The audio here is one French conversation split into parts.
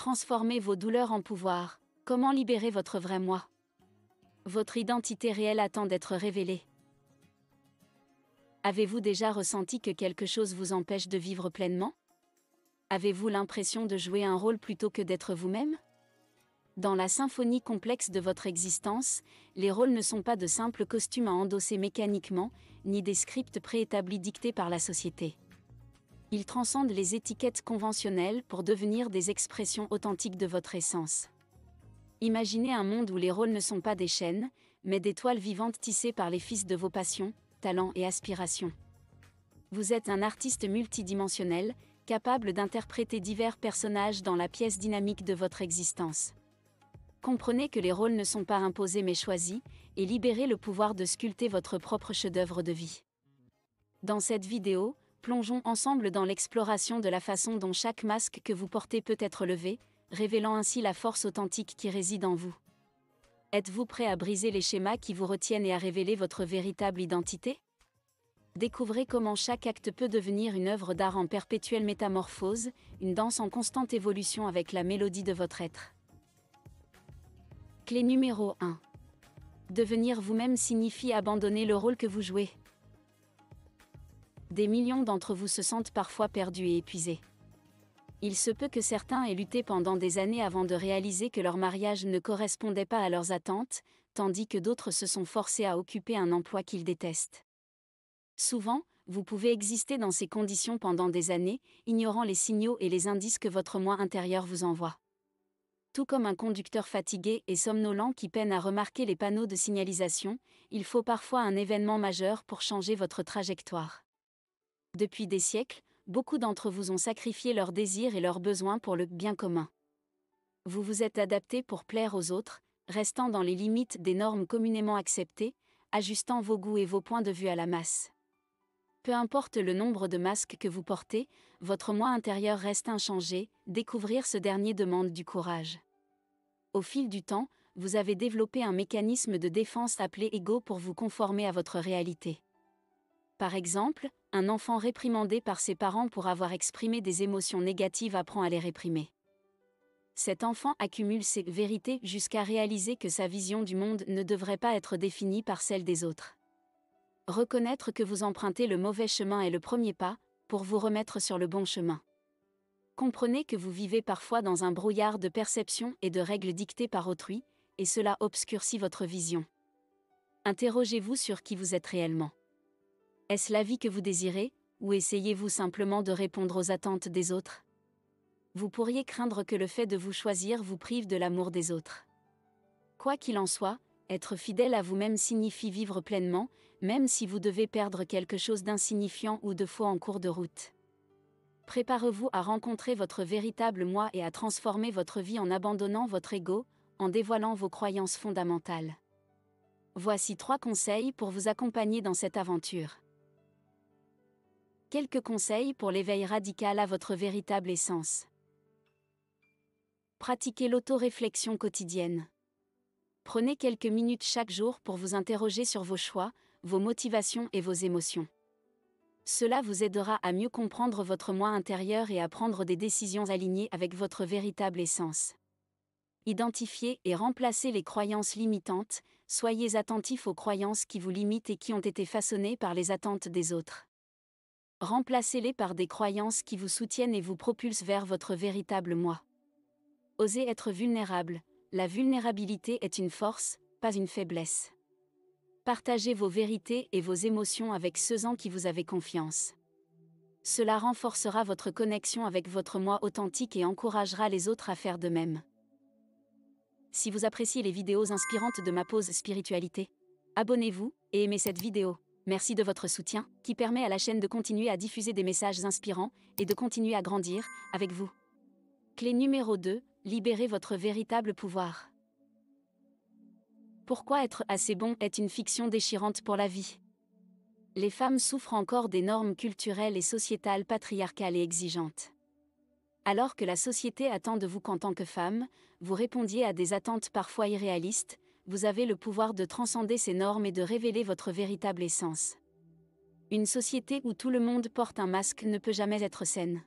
Transformez vos douleurs en pouvoir. Comment libérer votre vrai moi? Votre identité réelle attend d'être révélée. Avez-vous déjà ressenti que quelque chose vous empêche de vivre pleinement? Avez-vous l'impression de jouer un rôle plutôt que d'être vous-même? Dans la symphonie complexe de votre existence, les rôles ne sont pas de simples costumes à endosser mécaniquement, ni des scripts préétablis dictés par la société. Ils transcendent les étiquettes conventionnelles pour devenir des expressions authentiques de votre essence. Imaginez un monde où les rôles ne sont pas des chaînes, mais des toiles vivantes tissées par les fils de vos passions, talents et aspirations. Vous êtes un artiste multidimensionnel, capable d'interpréter divers personnages dans la pièce dynamique de votre existence. Comprenez que les rôles ne sont pas imposés mais choisis, et libérez le pouvoir de sculpter votre propre chef-d'œuvre de vie. Dans cette vidéo, plongeons ensemble dans l'exploration de la façon dont chaque masque que vous portez peut être levé, révélant ainsi la force authentique qui réside en vous. Êtes-vous prêt à briser les schémas qui vous retiennent et à révéler votre véritable identité? Découvrez comment chaque acte peut devenir une œuvre d'art en perpétuelle métamorphose, une danse en constante évolution avec la mélodie de votre être. Clé numéro 1. Devenir vous-même signifie abandonner le rôle que vous jouez. Des millions d'entre vous se sentent parfois perdus et épuisés. Il se peut que certains aient lutté pendant des années avant de réaliser que leur mariage ne correspondait pas à leurs attentes, tandis que d'autres se sont forcés à occuper un emploi qu'ils détestent. Souvent, vous pouvez exister dans ces conditions pendant des années, ignorant les signaux et les indices que votre moi intérieur vous envoie. Tout comme un conducteur fatigué et somnolent qui peine à remarquer les panneaux de signalisation, il faut parfois un événement majeur pour changer votre trajectoire. Depuis des siècles, beaucoup d'entre vous ont sacrifié leurs désirs et leurs besoins pour le bien commun. Vous vous êtes adapté pour plaire aux autres, restant dans les limites des normes communément acceptées, ajustant vos goûts et vos points de vue à la masse. Peu importe le nombre de masques que vous portez, votre moi intérieur reste inchangé, découvrir ce dernier demande du courage. Au fil du temps, vous avez développé un mécanisme de défense appelé ego pour vous conformer à votre réalité. Par exemple, un enfant réprimandé par ses parents pour avoir exprimé des émotions négatives apprend à les réprimer. Cet enfant accumule ses vérités jusqu'à réaliser que sa vision du monde ne devrait pas être définie par celle des autres. Reconnaître que vous empruntez le mauvais chemin est le premier pas, pour vous remettre sur le bon chemin. Comprenez que vous vivez parfois dans un brouillard de perceptions et de règles dictées par autrui, et cela obscurcit votre vision. Interrogez-vous sur qui vous êtes réellement. Est-ce la vie que vous désirez, ou essayez-vous simplement de répondre aux attentes des autres? Vous pourriez craindre que le fait de vous choisir vous prive de l'amour des autres. Quoi qu'il en soit, être fidèle à vous-même signifie vivre pleinement, même si vous devez perdre quelque chose d'insignifiant ou de faux en cours de route. Préparez-vous à rencontrer votre véritable moi et à transformer votre vie en abandonnant votre ego, en dévoilant vos croyances fondamentales. Voici 3 conseils pour vous accompagner dans cette aventure. Quelques conseils pour l'éveil radical à votre véritable essence. Pratiquez l'auto-réflexion quotidienne. Prenez quelques minutes chaque jour pour vous interroger sur vos choix, vos motivations et vos émotions. Cela vous aidera à mieux comprendre votre moi intérieur et à prendre des décisions alignées avec votre véritable essence. Identifiez et remplacez les croyances limitantes, soyez attentifs aux croyances qui vous limitent et qui ont été façonnées par les attentes des autres. Remplacez-les par des croyances qui vous soutiennent et vous propulsent vers votre véritable moi. Osez être vulnérable. La vulnérabilité est une force, pas une faiblesse. Partagez vos vérités et vos émotions avec ceux en qui vous avez confiance. Cela renforcera votre connexion avec votre moi authentique et encouragera les autres à faire de même. Si vous appréciez les vidéos inspirantes de ma pause spiritualité, abonnez-vous et aimez cette vidéo. Merci de votre soutien, qui permet à la chaîne de continuer à diffuser des messages inspirants et de continuer à grandir avec vous. Clé numéro 2, libérez votre véritable pouvoir. Pourquoi être assez bon est une fiction déchirante pour la vie? Les femmes souffrent encore des normes culturelles et sociétales patriarcales et exigeantes. Alors que la société attend de vous qu'en tant que femme, vous répondiez à des attentes parfois irréalistes, vous avez le pouvoir de transcender ces normes et de révéler votre véritable essence. Une société où tout le monde porte un masque ne peut jamais être saine.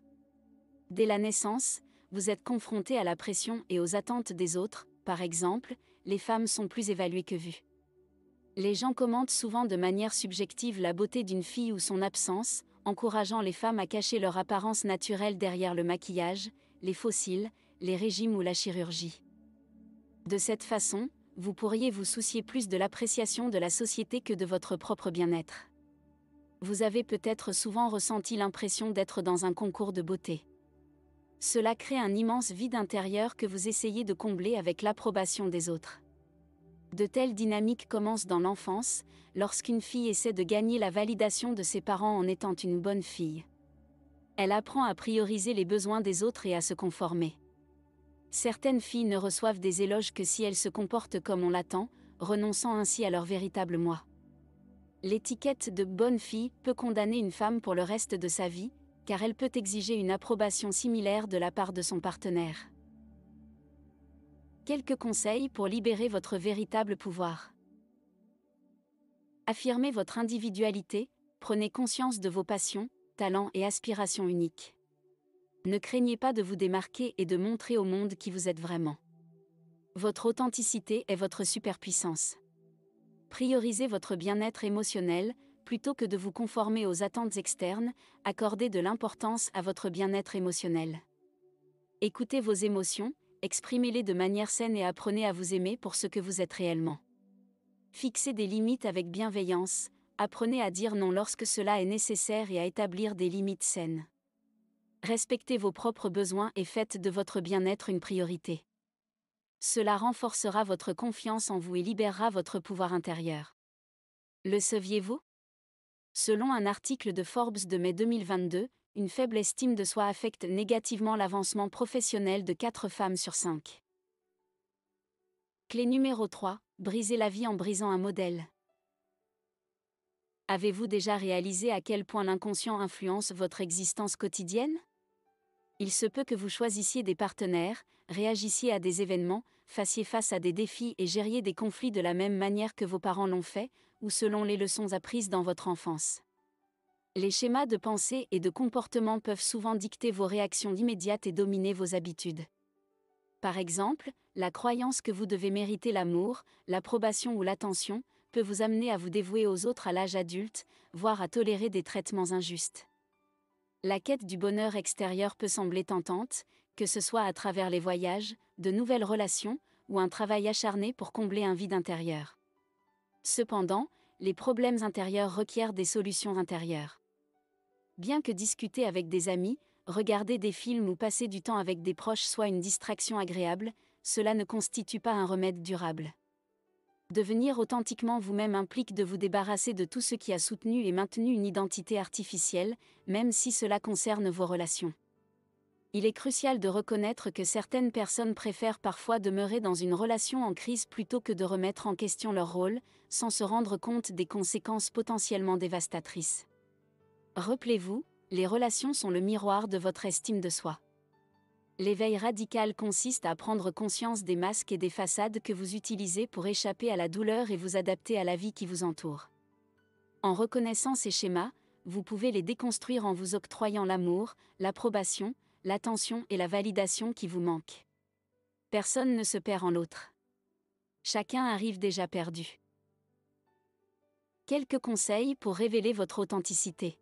Dès la naissance, vous êtes confronté à la pression et aux attentes des autres, par exemple, les femmes sont plus évaluées que vues. Les gens commentent souvent de manière subjective la beauté d'une fille ou son absence, encourageant les femmes à cacher leur apparence naturelle derrière le maquillage, les faux cils, les régimes ou la chirurgie. De cette façon, vous pourriez vous soucier plus de l'appréciation de la société que de votre propre bien-être. Vous avez peut-être souvent ressenti l'impression d'être dans un concours de beauté. Cela crée un immense vide intérieur que vous essayez de combler avec l'approbation des autres. De telles dynamiques commencent dans l'enfance, lorsqu'une fille essaie de gagner la validation de ses parents en étant une bonne fille. Elle apprend à prioriser les besoins des autres et à se conformer. Certaines filles ne reçoivent des éloges que si elles se comportent comme on l'attend, renonçant ainsi à leur véritable moi. L'étiquette de bonne fille peut condamner une femme pour le reste de sa vie, car elle peut exiger une approbation similaire de la part de son partenaire. Quelques conseils pour libérer votre véritable pouvoir. Affirmez votre individualité, prenez conscience de vos passions, talents et aspirations uniques. Ne craignez pas de vous démarquer et de montrer au monde qui vous êtes vraiment. Votre authenticité est votre superpuissance. Priorisez votre bien-être émotionnel, plutôt que de vous conformer aux attentes externes, accordez de l'importance à votre bien-être émotionnel. Écoutez vos émotions, exprimez-les de manière saine et apprenez à vous aimer pour ce que vous êtes réellement. Fixez des limites avec bienveillance, apprenez à dire non lorsque cela est nécessaire et à établir des limites saines. Respectez vos propres besoins et faites de votre bien-être une priorité. Cela renforcera votre confiance en vous et libérera votre pouvoir intérieur. Le saviez-vous ? Selon un article de Forbes de mai 2022, une faible estime de soi affecte négativement l'avancement professionnel de 4 femmes sur 5. Clé numéro 3, briser la vie en brisant un modèle. Avez-vous déjà réalisé à quel point l'inconscient influence votre existence quotidienne ? Il se peut que vous choisissiez des partenaires, réagissiez à des événements, fassiez face à des défis et gériez des conflits de la même manière que vos parents l'ont fait, ou selon les leçons apprises dans votre enfance. Les schémas de pensée et de comportement peuvent souvent dicter vos réactions immédiates et dominer vos habitudes. Par exemple, la croyance que vous devez mériter l'amour, l'approbation ou l'attention, peut vous amener à vous dévouer aux autres à l'âge adulte, voire à tolérer des traitements injustes. La quête du bonheur extérieur peut sembler tentante, que ce soit à travers les voyages, de nouvelles relations, ou un travail acharné pour combler un vide intérieur. Cependant, les problèmes intérieurs requièrent des solutions intérieures. Bien que discuter avec des amis, regarder des films ou passer du temps avec des proches soit une distraction agréable, cela ne constitue pas un remède durable. Devenir authentiquement vous-même implique de vous débarrasser de tout ce qui a soutenu et maintenu une identité artificielle, même si cela concerne vos relations. Il est crucial de reconnaître que certaines personnes préfèrent parfois demeurer dans une relation en crise plutôt que de remettre en question leur rôle, sans se rendre compte des conséquences potentiellement dévastatrices. Rappelez-vous, les relations sont le miroir de votre estime de soi. L'éveil radical consiste à prendre conscience des masques et des façades que vous utilisez pour échapper à la douleur et vous adapter à la vie qui vous entoure. En reconnaissant ces schémas, vous pouvez les déconstruire en vous octroyant l'amour, l'approbation, l'attention et la validation qui vous manquent. Personne ne se perd en l'autre. Chacun arrive déjà perdu. Quelques conseils pour révéler votre authenticité.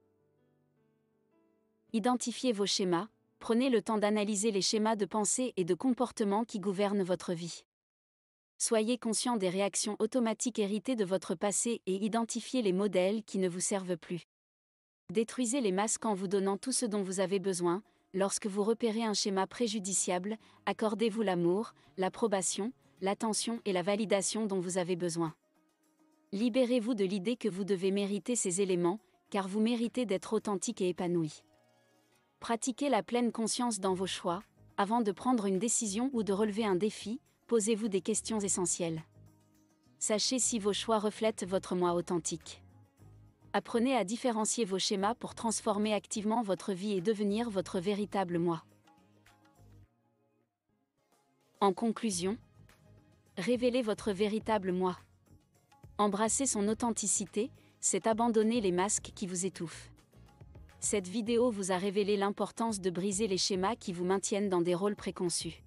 Identifiez vos schémas. Prenez le temps d'analyser les schémas de pensée et de comportement qui gouvernent votre vie. Soyez conscient des réactions automatiques héritées de votre passé et identifiez les modèles qui ne vous servent plus. Détruisez les masques en vous donnant tout ce dont vous avez besoin. Lorsque vous repérez un schéma préjudiciable, accordez-vous l'amour, l'approbation, l'attention et la validation dont vous avez besoin. Libérez-vous de l'idée que vous devez mériter ces éléments, car vous méritez d'être authentique et épanoui. Pratiquez la pleine conscience dans vos choix. Avant de prendre une décision ou de relever un défi, posez-vous des questions essentielles. Sachez si vos choix reflètent votre moi authentique. Apprenez à différencier vos schémas pour transformer activement votre vie et devenir votre véritable moi. En conclusion, révélez votre véritable moi. Embrasser son authenticité, c'est abandonner les masques qui vous étouffent. Cette vidéo vous a révélé l'importance de briser les schémas qui vous maintiennent dans des rôles préconçus.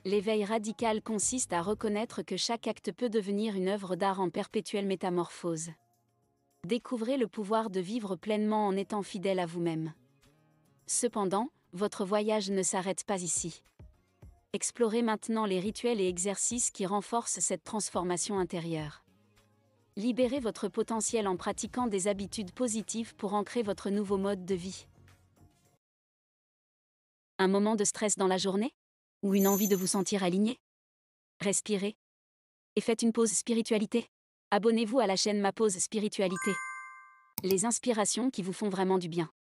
L'éveil radical consiste à reconnaître que chaque acte peut devenir une œuvre d'art en perpétuelle métamorphose. Découvrez le pouvoir de vivre pleinement en étant fidèle à vous-même. Cependant, votre voyage ne s'arrête pas ici. Explorez maintenant les rituels et exercices qui renforcent cette transformation intérieure. Libérez votre potentiel en pratiquant des habitudes positives pour ancrer votre nouveau mode de vie. Un moment de stress dans la journée? Ou une envie de vous sentir aligné? Respirez. Et faites une pause spiritualité. Abonnez-vous à la chaîne Ma Pause Spiritualité. Les inspirations qui vous font vraiment du bien.